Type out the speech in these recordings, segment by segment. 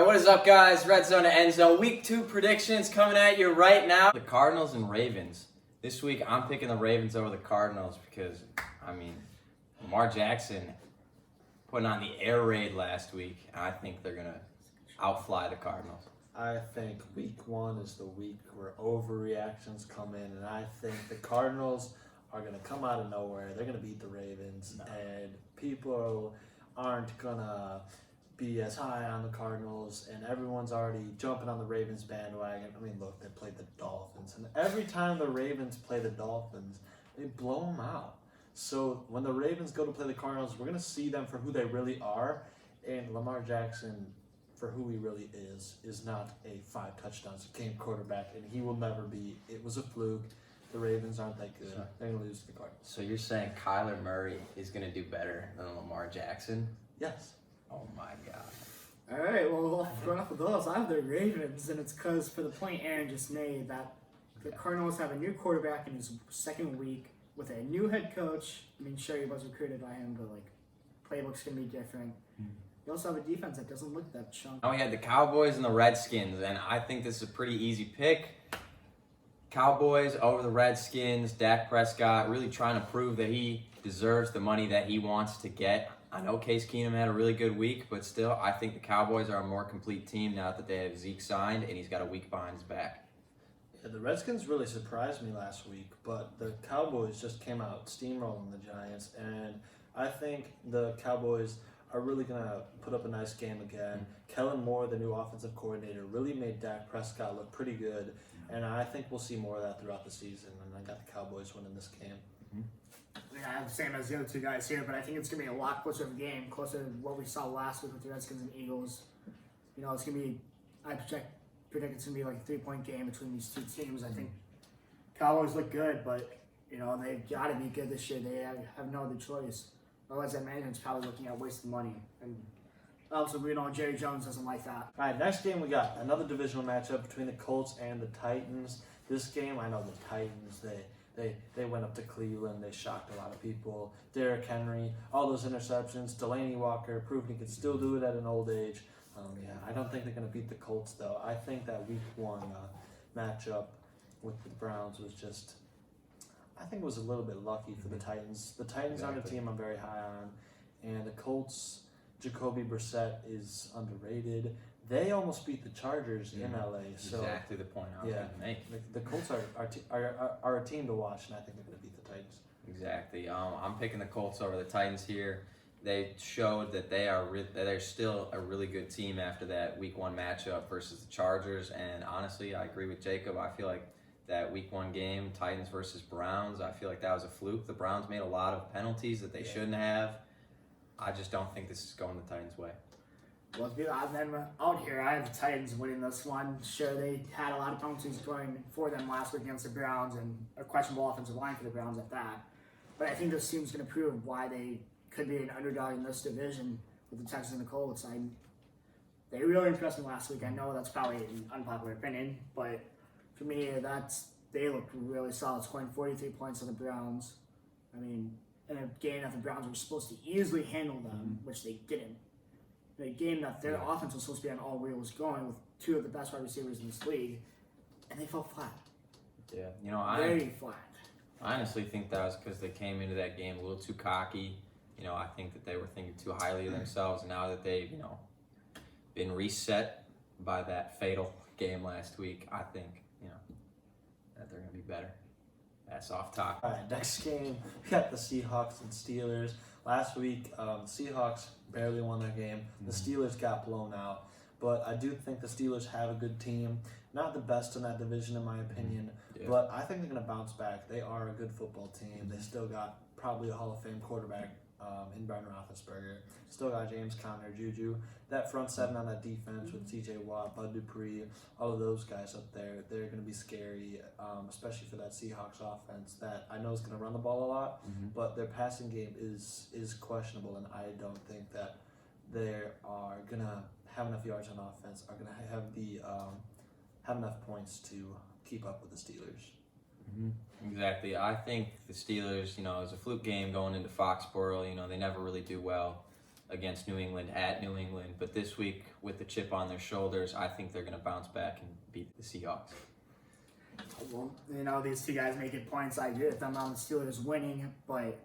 All right, what is up, guys? Redzone to Endzone. Week 2 predictions coming at you right now. The Cardinals and Ravens. This week, I'm picking the Ravens over the Cardinals because, Lamar Jackson putting on the air raid last week. I think they're going to outfly the Cardinals. I think week 1 is the week where overreactions come in, and I think the Cardinals are going to come out of nowhere. They're going to beat the Ravens, and people aren't going to be as high on the Cardinals, and everyone's already jumping on the Ravens bandwagon. I mean, look, they played the Dolphins, and every time the Ravens play the Dolphins, they blow them out. So when the Ravens go to play the Cardinals, we're going to see them for who they really are, and Lamar Jackson, for who he really is not a 5 touchdowns a game quarterback, and he will never be. It was a fluke. The Ravens aren't that good. They're going to lose to the Cardinals. So you're saying Kyler Murray is going to do better than Lamar Jackson? Yes. Oh my God. All right, well, going off of those, I have the Ravens, and it's because for the point Aaron just made that the Cardinals have a new quarterback in his second week with a new head coach. I mean, sure, he was recruited by him, but playbook's going to be different. You also have a defense that doesn't look that chunky. Now we had the Cowboys and the Redskins, and I think this is a pretty easy pick. Cowboys over the Redskins. Dak Prescott really trying to prove that he deserves the money that he wants to get. I know Case Keenum had a really good week, but still, I think the Cowboys are a more complete team now that they have Zeke signed, and he's got a week behind his back. Yeah, the Redskins really surprised me last week, but the Cowboys just came out steamrolling the Giants, and I think the Cowboys are really going to put up a nice game again. Kellen Moore, the new offensive coordinator, really made Dak Prescott look pretty good, and I think we'll see more of that throughout the season, and I got the Cowboys winning this game. Yeah, I have the same as the other two guys here, but I think it's going to be a lot closer of a game, closer to what we saw last week with the Redskins and Eagles. You know, it's going to be, I predict it's going to be like a 3-point game between these two teams. I think Cowboys look good, but, you know, they've got to be good this year. They have no other choice. Otherwise, that management's probably looking at wasting money. And also, we know Jerry Jones doesn't like that. All right, next game we got another divisional matchup between the Colts and the Titans. This game, I know the Titans, they went up to Cleveland. They shocked a lot of people. Derrick Henry, all those interceptions. Delaney Walker proved he could still do it at an old age. I don't think they're going to beat the Colts, though. I think that week 1 matchup with the Browns was just, I think it was a little bit lucky for the Titans. The Titans aren't a team I'm very high on. And the Colts, Jacoby Brissett is underrated. They almost beat the Chargers in LA. So exactly the point I was going to make. The Colts are a team to watch, and I think they're going to beat the Titans. Exactly. I'm picking the Colts over the Titans here. They showed that they're still a really good team after that Week 1 matchup versus the Chargers. And honestly, I agree with Jacob. I feel like that Week 1 game, Titans versus Browns, I feel like that was a fluke. The Browns made a lot of penalties that they shouldn't have. I just don't think this is going the Titans' way. Well, to be odd man out here, I have the Titans winning this one. Sure, they had a lot of penalties going for them last week against the Browns and a questionable offensive line for the Browns at that. But I think this team's going to prove why they could be an underdog in this division with the Texans and the Colts. They really impressed me last week. I know that's probably an unpopular opinion, but for me, they looked really solid, scoring 43 points on the Browns. I mean, in a game that the Browns were supposed to easily handle them, which they didn't. In a game that their offense was supposed to be on all wheels going with 2 of the best wide receivers in this league, and they fell flat. Yeah, Very flat. I honestly think that was because they came into that game a little too cocky. I think that they were thinking too highly of themselves. And now that they've, been reset by that fatal game last week, I think, that they're going to be better. That's off topic. All right, next game, we got the Seahawks and Steelers. Last week, the Seahawks barely won their game. The Steelers got blown out. But I do think the Steelers have a good team. Not the best in that division, in my opinion. But I think they're going to bounce back. They are a good football team. They still got probably a Hall of Fame quarterback in Ben Roethlisberger. Still got James Conner, Juju. That front 7 on that defense with T.J. Watt, Bud Dupree, all of those guys up there, they're going to be scary, especially for that Seahawks offense that I know is going to run the ball a lot, but their passing game is questionable, and I don't think that they are going to have enough yards on offense, are going to have enough points to keep up with the Steelers. Exactly. I think the Steelers, it was a fluke game going into Foxborough. They never really do well against New England at New England. But this week, with the chip on their shoulders, I think they're going to bounce back and beat the Seahawks. Well, you know, these two guys making points. I agree with them on the Steelers winning, but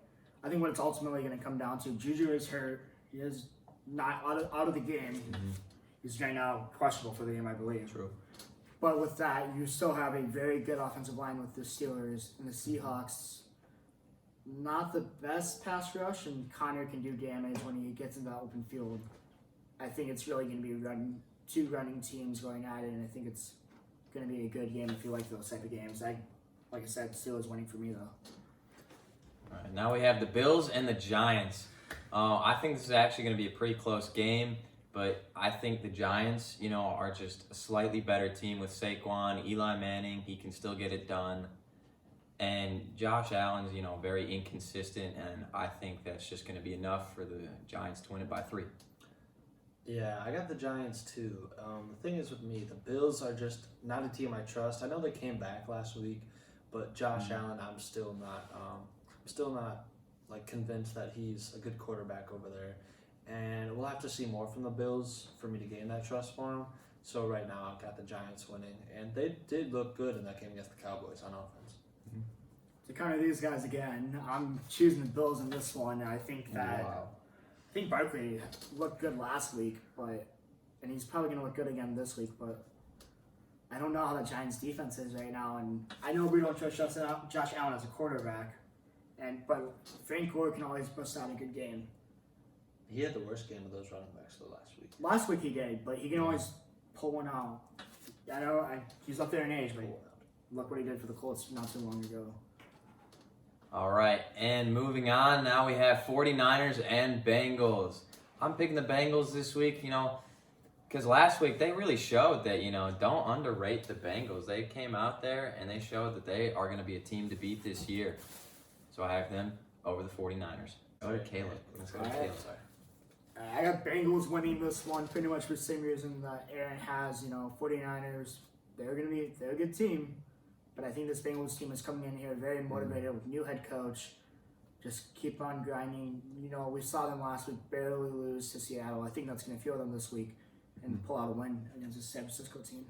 I think what it's ultimately going to come down to, Juju is hurt. He is not out of the game. Mm-hmm. He's right now questionable for the game, I believe. True. But with that, you still have a very good offensive line with the Steelers and the Seahawks. Not the best pass rush, and Connor can do damage when he gets into the open field. I think it's really going to be two running teams going at it, and I think it's going to be a good game if you like those type of games. Like I said, Steelers winning for me, though. All right, now we have the Bills and the Giants. I think this is actually going to be a pretty close game, but I think the Giants, are just a slightly better team with Saquon, Eli Manning. He can still get it done. And Josh Allen's, very inconsistent, and I think that's just going to be enough for the Giants to win it by 3. Yeah, I got the Giants too. The thing is with me, the Bills are just not a team I trust. I know they came back last week, but Josh Allen, I'm still not like convinced that he's a good quarterback over there. And we'll have to see more from the Bills for me to gain that trust for him. So right now, I've got the Giants winning, and they did look good in that game against the Cowboys on offense. To counter these guys again, I'm choosing the Bills in this one. I think that I think Barkley looked good last week, and he's probably going to look good again this week. But I don't know how the Giants' defense is right now, and I know we don't trust Josh Allen as a quarterback, but Frank Gore can always bust out a good game. He had the worst game of those running backs though last week. Last week he did, but he can always pull one out. I know he's up there in age, but look what he did for the Colts not too long ago. All right, and moving on, now we have 49ers and Bengals. I'm picking the Bengals this week, because last week they really showed that, don't underrate the Bengals. They came out there and they showed that they are going to be a team to beat this year. So I have them over the 49ers. Go to Caleb. Let's go to Caleb. I got Bengals winning this one pretty much for the same reason that Aaron has. 49ers, they're a good team. But I think this Bengals team is coming in here very motivated with new head coach. Just keep on grinding. We saw them last week barely lose to Seattle. I think that's going to fuel them this week and pull out a win against the San Francisco team.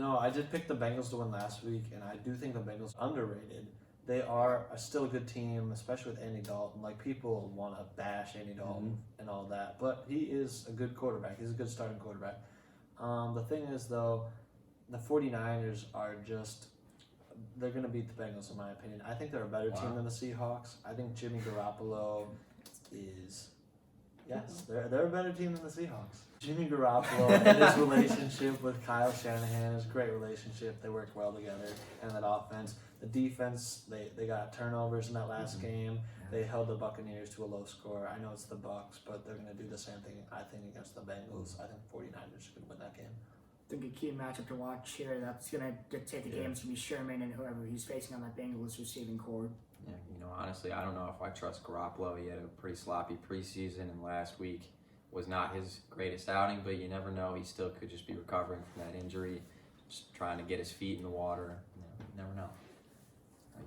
I did pick the Bengals to win last week, and I do think the Bengals are underrated. They are still a good team, especially with Andy Dalton. Like, people want to bash Andy Dalton and all that, but he is a good quarterback. He's a good starting quarterback. The thing is, though, the 49ers are they're going to beat the Bengals, in my opinion. I think they're a better team than the Seahawks. I think Jimmy Garoppolo is, they're a better team than the Seahawks. Jimmy Garoppolo and his relationship with Kyle Shanahan is a great relationship. They work well together, and that offense. The defense, they got turnovers in that last game. They held the Buccaneers to a low score. I know it's the Bucs, but they're going to do the same thing, I think, against the Bengals. I think 49ers could win that game. I think a key matchup to watch here that's going to dictate the game is going to be Sherman and whoever he's facing on that Bengals receiving core. Yeah, honestly, I don't know if I trust Garoppolo. He had a pretty sloppy preseason, and last week was not his greatest outing, but you never know. He still could just be recovering from that injury, just trying to get his feet in the water. You never know.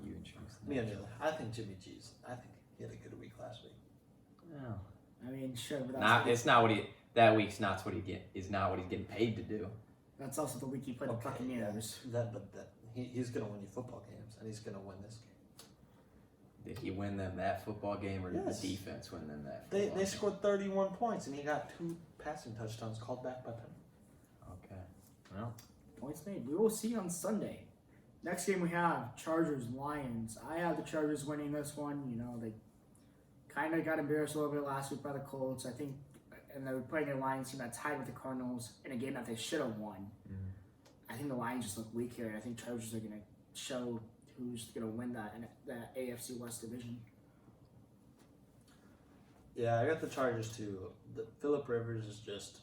You and Chunks. I think Jimmy G's. I think he had a good week last week. No. I mean, sure, but that week's not what he's getting paid to do. That's also the week he played the Buccaneers. He's going to win you football games, and he's going to win this game. Did he win them that football game, or did the defense win them that football game? They scored 31 points, and he got 2 passing touchdowns called back by penalty. Okay. Well, points made. We will see on Sunday. Next game we have Chargers-Lions. I have the Chargers winning this one. They kind of got embarrassed a little bit last week by the Colts. I think, and they were playing a Lions team that tied with the Cardinals in a game that they should have won. I think the Lions just look weak here. I think Chargers are going to show who's going to win that AFC West division. Yeah, I got the Chargers too. Phillip Rivers is just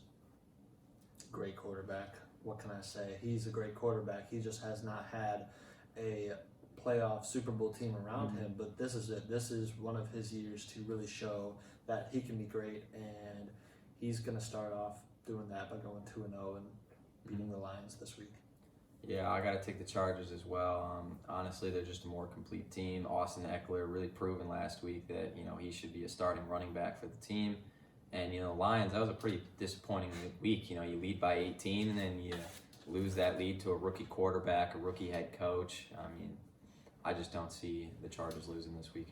a great quarterback. What can I say? He's a great quarterback. He just has not had a playoff Super Bowl team around him, but this is it. This is one of his years to really show that he can be great, and he's going to start off doing that by going 2-0 and beating the Lions this week. Yeah, I got to take the Chargers as well. Honestly, they're just a more complete team. Austin Eckler really proven last week that he should be a starting running back for the team. And Lions, that was a pretty disappointing week. You lead by 18, and then you lose that lead to a rookie quarterback, a rookie head coach. I just don't see the Chargers losing this week.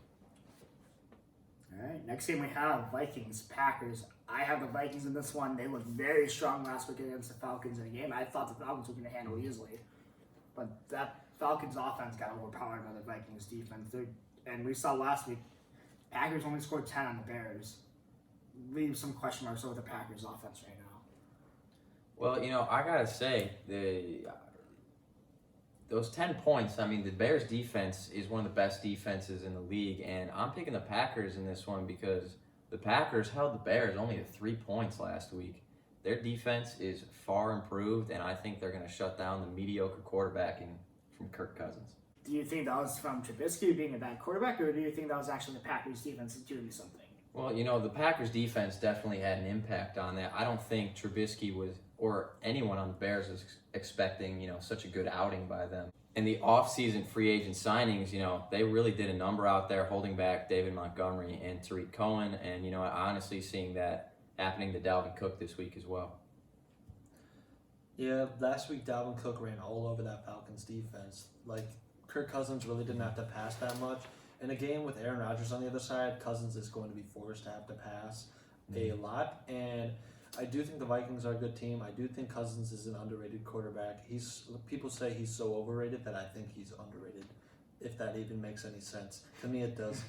All right, next game we have Vikings, Packers. I have the Vikings in this one. They looked very strong last week against the Falcons in a game I thought the Falcons were going to handle easily. But that Falcons offense got overpowered by the Vikings defense. And we saw last week, Packers only scored 10 on the Bears. Leave some question marks over the Packers offense right now. Well, I got to say, those 10 points, the Bears defense is one of the best defenses in the league, and I'm picking the Packers in this one because the Packers held the Bears only to 3 points last week. Their defense is far improved, and I think they're going to shut down the mediocre quarterbacking from Kirk Cousins. Do you think that was from Trubisky being a bad quarterback, or do you think that was actually the Packers defense doing something? Well, the Packers defense definitely had an impact on that. I don't think Trubisky or anyone on the Bears was expecting, such a good outing by them. And the offseason free agent signings, they really did a number out there holding back David Montgomery and Tariq Cohen. And, honestly seeing that happening to Dalvin Cook this week as well. Yeah, last week Dalvin Cook ran all over that Falcons defense. Kirk Cousins really didn't have to pass that much. In a game with Aaron Rodgers on the other side, Cousins is going to be forced to have to pass a lot. And I do think the Vikings are a good team. I do think Cousins is an underrated quarterback. People say he's so overrated that I think he's underrated, if that even makes any sense. To me, it does.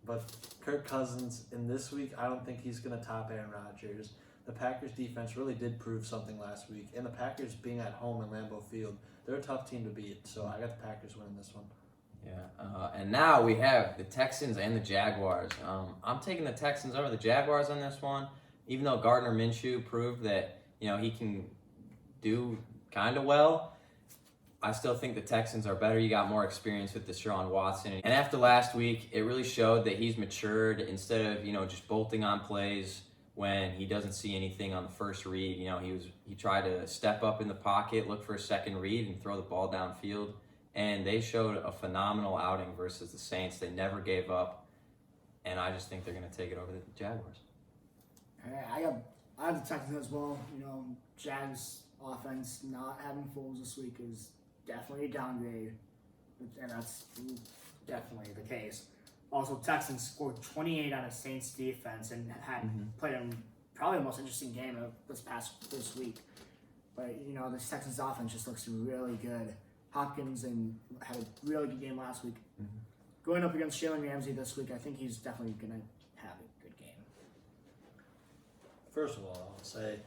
But Kirk Cousins in this week, I don't think he's going to top Aaron Rodgers. The Packers defense really did prove something last week. And the Packers being at home in Lambeau Field, they're a tough team to beat. So I got the Packers winning this one. Yeah, and now we have the Texans and the Jaguars. I'm taking the Texans over the Jaguars on this one, even though Gardner Minshew proved that he can do kind of well. I still think the Texans are better. You got more experience with Deshaun Watson, and after last week, it really showed that he's matured. Instead of just bolting on plays when he doesn't see anything on the first read, he tried to step up in the pocket, look for a second read, and throw the ball downfield. And they showed a phenomenal outing versus the Saints. They never gave up, and I just think they're going to take it over the Jaguars. All right, I have the Texans as well. Jags offense not having Foles this week is definitely a downgrade, and that's definitely the case. Also, Texans scored 28 on a Saints defense and had played in probably the most interesting game of this week. But this Texans offense just looks really good. Hopkins had a really good game last week. Going up against Jalen Ramsey this week, I think he's definitely going to have a good game. First of all, I'll say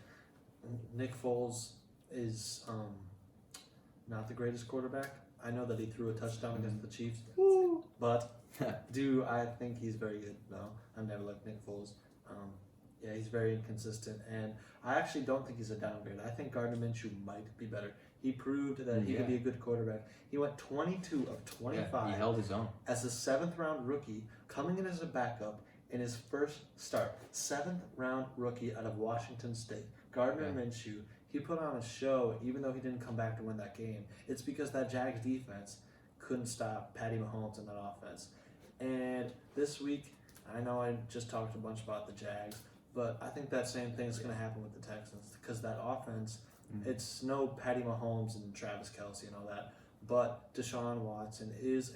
Nick Foles is not the greatest quarterback. I know that he threw a touchdown against the Chiefs, but do I think he's very good? No, I've never liked Nick Foles. Yeah, he's very inconsistent, and I actually don't think he's a downgrade. I think Gardner Minshew might be better. He proved that he could be a good quarterback. He went 22 of 25. Yeah, he held his own. As a 7th-round rookie, coming in as a backup in his first start. 7th-round rookie out of Washington State. Gardner Minshew, he put on a show even though he didn't come back to win that game. It's because that Jags defense couldn't stop Patty Mahomes in that offense. And this week, I know I just talked a bunch about the Jags, but I think that same thing is going to happen with the Texans because that offense, it's no Patty Mahomes and Travis Kelce and all that, but Deshaun Watson is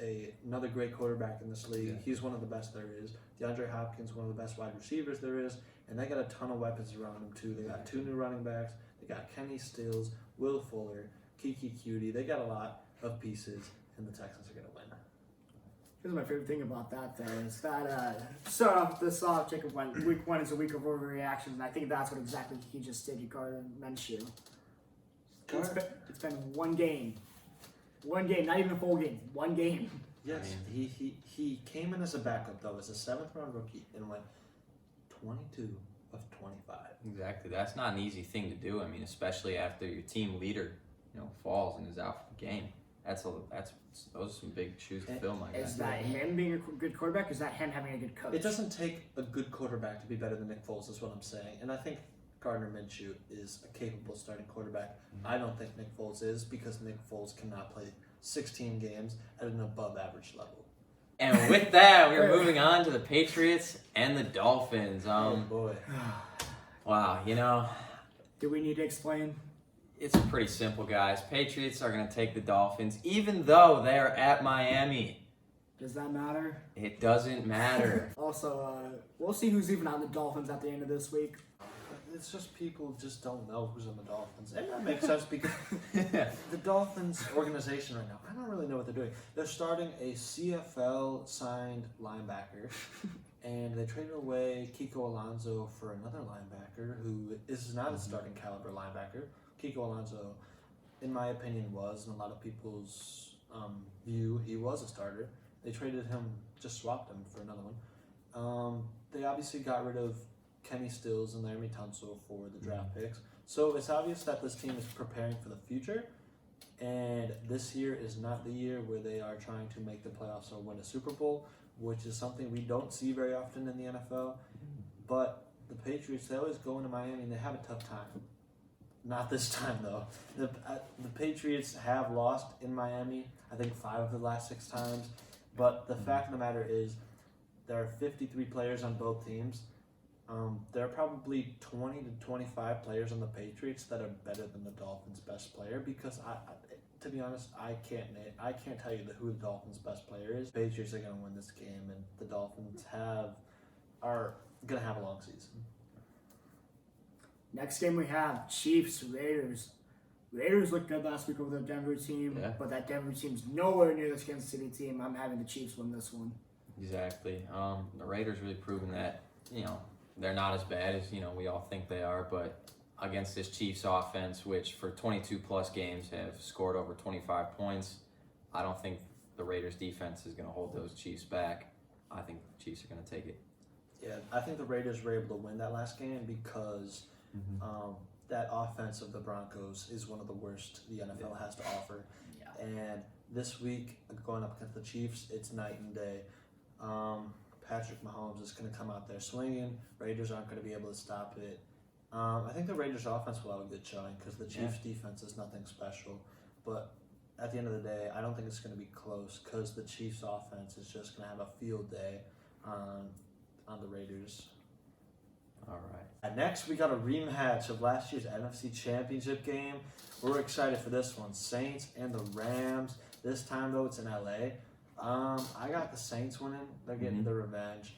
another great quarterback in this league. Yeah. He's one of the best there is. DeAndre Hopkins, one of the best wide receivers there is, and they got a ton of weapons around him too. They got 2 new running backs. They got Kenny Stills, Will Fuller, Kiki Cutie. They got a lot of pieces, and the Texans are going to win. Here's my favorite thing about that, though, is that start off this off, Jacob went week 1 is a week of overreactions, and I think that's what exactly he just did to Gardner Minshew. It's been one game, not even a full game, one game. Yes, he came in as a backup though, as a 7th-round rookie, and went 22 of 25. Exactly, that's not an easy thing to do. Especially after your team leader, falls and is out for the game. Those are some big shoes to fill, my guy. Is that him being a good quarterback? Or is that him having a good coach? It doesn't take a good quarterback to be better than Nick Foles, is what I'm saying. And I think Gardner Minshew is a capable starting quarterback. I don't think Nick Foles is, because Nick Foles cannot play 16 games at an above average level. And with that, we're moving on to the Patriots and the Dolphins. Oh boy. Wow, you know, Do we need to explain? it's pretty simple, guys. Patriots are going to take the Dolphins, even though they are at Miami. Does that matter? It doesn't matter. Also, we'll see who's even on the Dolphins at the end of this week. It's just people just don't know who's on the Dolphins. And that makes sense because the Dolphins organization right now, I don't really know what they're doing. They're starting a CFL signed linebacker, and they traded away Kiko Alonso for another linebacker who is not a starting caliber linebacker. Kiko Alonso, in my opinion, was, in a lot of people's view, he was a starter. They traded him, just swapped him for another one. They obviously got rid of Kenny Stills and Laramie Tunsil for the draft picks. So it's obvious that this team is preparing for the future, and this year is not the year where they are trying to make the playoffs or win a Super Bowl, which is something we don't see very often in the NFL. But the Patriots, they always go into Miami and they have a tough time. Not this time, though. The Patriots have lost in Miami, I think 5 of the last 6 times. But the fact of the matter is, there are 53 players on both teams. There are probably 20 to 25 players on the Patriots that are better than the Dolphins' best player, because to be honest, I can't tell you who the Dolphins' best player is. Patriots are going to win this game, and the Dolphins are going to have a long season. Next game we have Chiefs, Raiders. Raiders looked good last week over the Denver team, but that Denver team's nowhere near this Kansas City team. I'm having the Chiefs win this one. Exactly. The Raiders really proven that, you know, they're not as bad as, you know, we all think they are, but against this Chiefs offense, which for 22 plus games have scored over 25 points, I don't think the Raiders defense is going to hold those Chiefs back. I think the Chiefs are going to take it. Yeah, I think the Raiders were able to win that last game because that offense of the Broncos is one of the worst the NFL has to offer. Yeah. And this week, going up against the Chiefs, it's night and day. Patrick Mahomes is going to come out there swinging. Raiders aren't going to be able to stop it. I think the Raiders offense will have a good showing because the Chiefs defense is nothing special. But at the end of the day, I don't think it's going to be close because the Chiefs offense is just going to have a field day on the Raiders. All right. And next, we got a rematch of last year's NFC Championship game. We're excited for this one. Saints and the Rams. This time, though, it's in LA. I got the Saints winning. They're getting the revenge.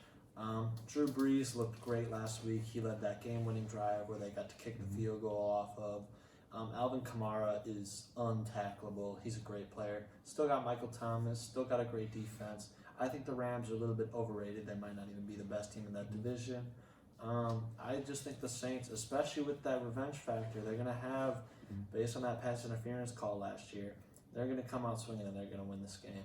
Drew Brees looked great last week. He led that game-winning drive where they got to kick the field goal off of. Alvin Kamara is untackleable. He's a great player. Still got Michael Thomas. Still got a great defense. I think the Rams are a little bit overrated. They might not even be the best team in that division. I just think the Saints, especially with that revenge factor, they're going to have, based on that pass interference call last year, they're going to come out swinging and they're going to win this game.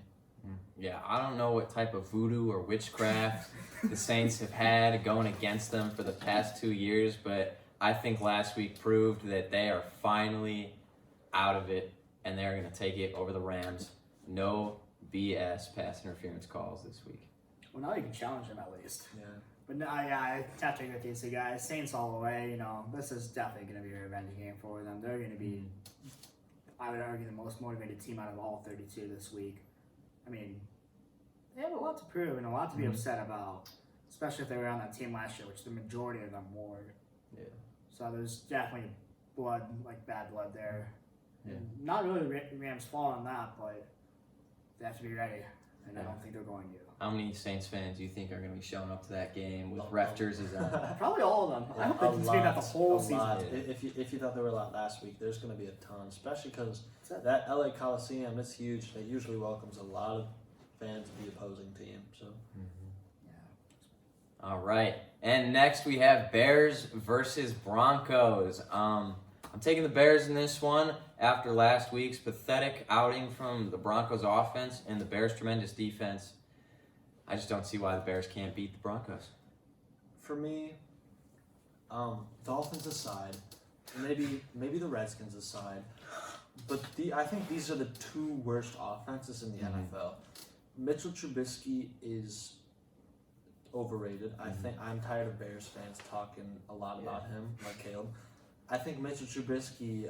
Yeah, I don't know what type of voodoo or witchcraft the Saints have had going against them for the past 2 years, but I think last week proved that they are finally out of it, and they're going to take it over the Rams. No BS pass interference calls this week. Well, now you can challenge them at least. Yeah. But no, yeah, I have to agree with these two guys. Saints all the way. You know, this is definitely going to be a revenge game for them. They're going to be, I would argue, the most motivated team out of all 32 this week. I mean, they have a lot to prove and a lot to be upset about, especially if they were on that team last year, which the majority of them were. Yeah. So there's definitely blood, like bad blood there. Yeah. Not really Rams' fault on that, but they have to be ready, and I don't think they're going to. How many Saints fans do you think are going to be showing up to that game with ref jerseys on? Probably all of them. I don't think he's doing that the whole season. If you thought there were a lot last week, there's going to be a ton, especially because that LA Coliseum is huge. It usually welcomes a lot of fans of the opposing team. So. All right. And next we have Bears versus Broncos. I'm taking the Bears in this one after last week's pathetic outing from the Broncos offense and the Bears' tremendous defense. I just don't see why the Bears can't beat the Broncos. For me, Dolphins aside, maybe the Redskins aside, but I think these are the 2 worst offenses in the NFL. Mitchell Trubisky is overrated. I think I'm tired of Bears fans talking a lot about him, like Caleb. I think Mitchell Trubisky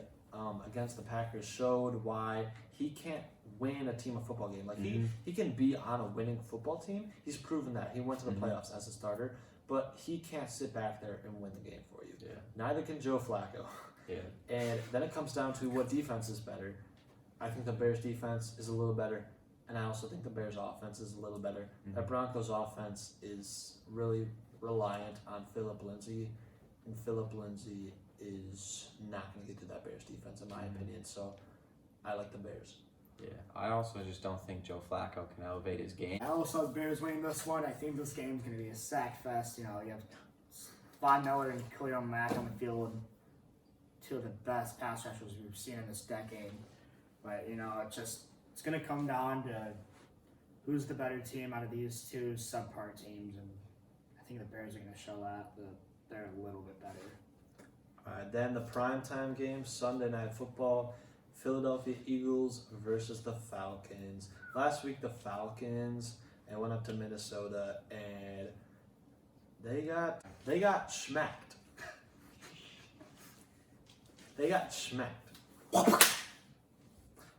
against the Packers showed why he can't win a team of football game. Like he can be on a winning football team. He's proven that. He went to the playoffs as a starter, but he can't sit back there and win the game for you. Yeah. Neither can Joe Flacco. Yeah. And then it comes down to what defense is better. I think the Bears defense is a little better, and I also think the Bears offense is a little better. That Broncos offense is really reliant on Philip Lindsay, and Philip Lindsay is not going to get to that Bears defense in my opinion. So I like the Bears. Yeah, I also just don't think Joe Flacco can elevate his game. I also have Bears winning this one. I think this game's going to be a sack fest. You know, you have Von Miller and Khalil Mack on the field, two of the best pass rushers we've seen in this decade. But, you know, it's going to come down to who's the better team out of these two subpar teams. And I think the Bears are going to show that they're a little bit better. All right, then the primetime game, Sunday Night Football, Philadelphia Eagles versus the Falcons. Last week, the Falcons, they went up to Minnesota, and they got schmacked. They got schmacked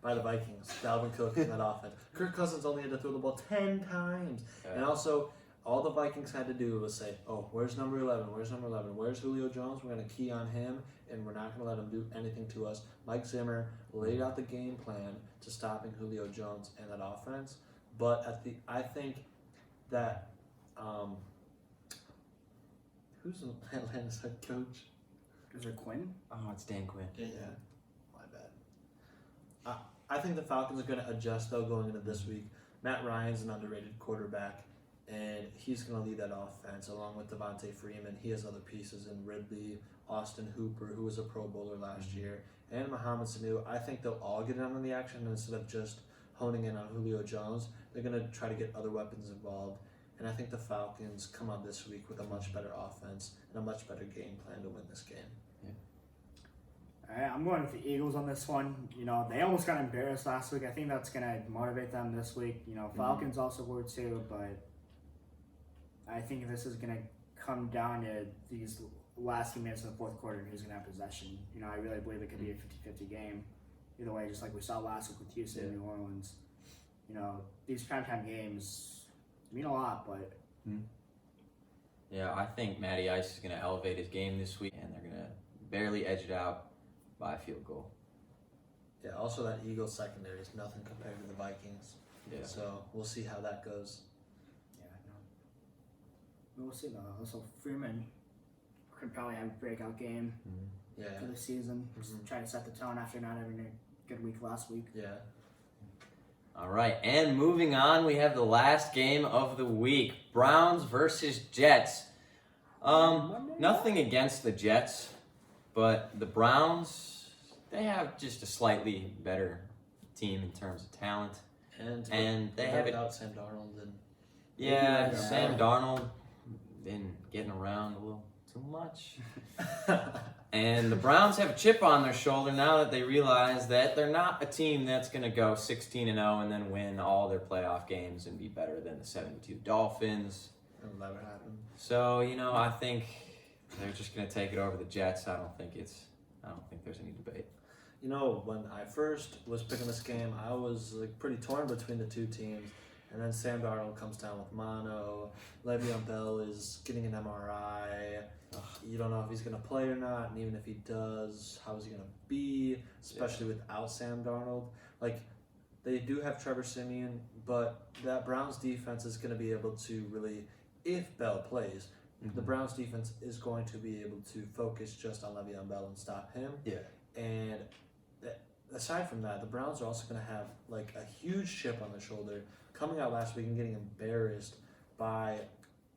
by the Vikings. Dalvin Cook in that offense. Kirk Cousins only had to throw the ball 10 times. And also, all the Vikings had to do was say, oh, where's number 11? Where's number 11? Where's Julio Jones? We're going to key on him, and we're not going to let him do anything to us. Mike Zimmer laid out the game plan to stopping Julio Jones and that offense. But I think that who's Atlanta's head coach? Is there Quinn? Oh, it's Dan Quinn. Yeah, my bad. I think the Falcons are going to adjust, though, going into this week. Matt Ryan's an underrated quarterback, and he's going to lead that offense along with Devontae Freeman. He has other pieces in Ridley, Austin Hooper, who was a Pro Bowler last year, and Mohamed Sanu. I think they'll all get in on the action instead of just honing in on Julio Jones. They're going to try to get other weapons involved, and I think the Falcons come out this week with a much better offense and a much better game plan to win this game. All right, I'm going with the Eagles on this one. You know, they almost got embarrassed last week. I think that's going to motivate them this week. You know, Falcons also were too, but I think this is going to come down to these last few minutes of the fourth quarter and who's going to have possession. You know, I really believe it could be a 50-50 game. Either way, just like we saw last week with Houston and New Orleans. You know, these primetime games mean a lot, but... Yeah, I think Matty Ice is going to elevate his game this week, and they're going to barely edge it out by a field goal. Yeah, also that Eagles secondary is nothing compared to the Vikings. Yeah. So we'll see how that goes. Yeah, no. We'll see, though. Also, Freeman could probably have a breakout game Yeah. for the season. Just try to set the tone after not having a good week last week. Yeah. All right, and moving on, we have the last game of the week. Browns versus Jets. Nothing against the Jets, but the Browns, they have just a slightly better team in terms of talent. And they have it without Sam Darnold and Yeah, Maybe like Sam Darnold been getting around a little too much. And the Browns have a chip on their shoulder now that they realize that they're not a team that's going to go 16-0 and then win all their playoff games and be better than the 72 Dolphins. it'll never happen. So, I think they're just going to take it over the Jets. I don't think there's any debate. When I first was picking this game, I was pretty torn between the two teams. And then Sam Darnold comes down with mono. Le'Veon Bell is getting an MRI. You don't know if he's going to play or not. And even if he does, how is he going to be? Especially without Sam Darnold. They do have Trevor Siemian, but that Browns defense is going to be able to really, if Bell plays, the Browns defense is going to be able to focus just on Le'Veon Bell and stop him. Yeah. And aside from that, the Browns are also going to have a huge chip on their shoulder coming out last week and getting embarrassed by,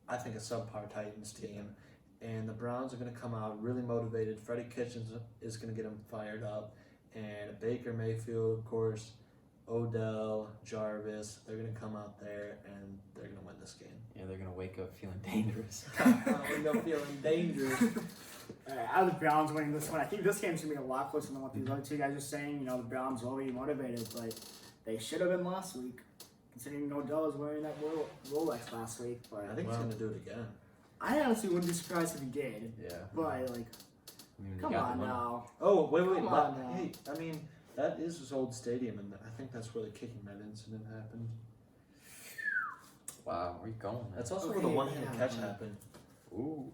I think, a subpar Titans team. And the Browns are going to come out really motivated. Freddie Kitchens is going to get them fired up. And Baker Mayfield, of course, Odell, Jarvis, they're going to come out there and they're going to win this game. Yeah, they're going to wake up feeling dangerous. Wake up feeling dangerous. I have the Browns winning this one. I think this game's going to be a lot closer than what these other two guys are saying. The Browns will be motivated, but they should have been last week. considering Odell was wearing that Rolex last week. But I think he's gonna do it again. I honestly wouldn't be surprised if he did. Yeah. But like, I mean, you come got the on money. now. Oh wait, Come on now. hey, I mean that is his old stadium, and I think that's where the kicking that incident happened. Wow, where you going? Man? That's also Okay, where the one-handed yeah. catch happened. Ooh.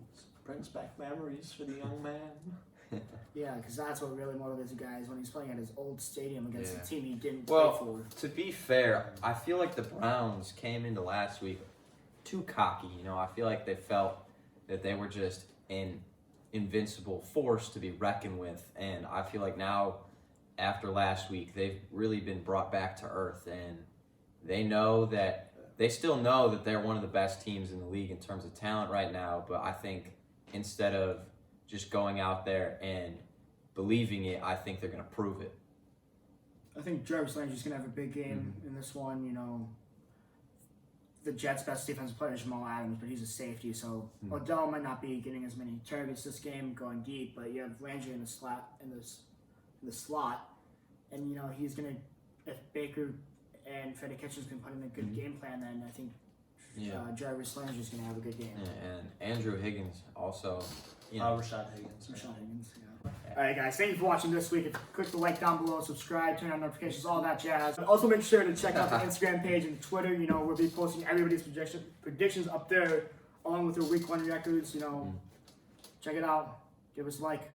Brings back memories for the young man. Yeah, because that's what really motivates the guys when he's playing at his old stadium against Yeah. a team he didn't Well, play for. to be fair, I feel like the Browns came into last week too cocky. You know, I feel like they felt that they were just an invincible force to be reckoned with, and I feel like now, after last week, they've really been brought back to earth, and they still know that they're one of the best teams in the league in terms of talent right now. But I think instead of just going out there and believing it, I think they're going to prove it. I think Jarvis Landry's going to have a big game in this one. You know, the Jets' best defensive player is Jamal Adams, but he's a safety, so Odell might not be getting as many targets this game going deep, but you have Landry in the slot, and you know he's going to, if Baker and Freddie Kitchens can put in a good game plan, then I think Jarvis Landry's going to have a good game. Yeah, and Andrew Higgins also, you know, Rashad Higgins. Rashad Higgins, yeah. All right, guys. Thank you for watching this week. Click the like down below, subscribe, turn on notifications, all that jazz. Also, make sure to check out the Instagram page and Twitter. You know, we'll be posting everybody's predictions up there, along with their week 1 records. You know, check it out. Give us a like.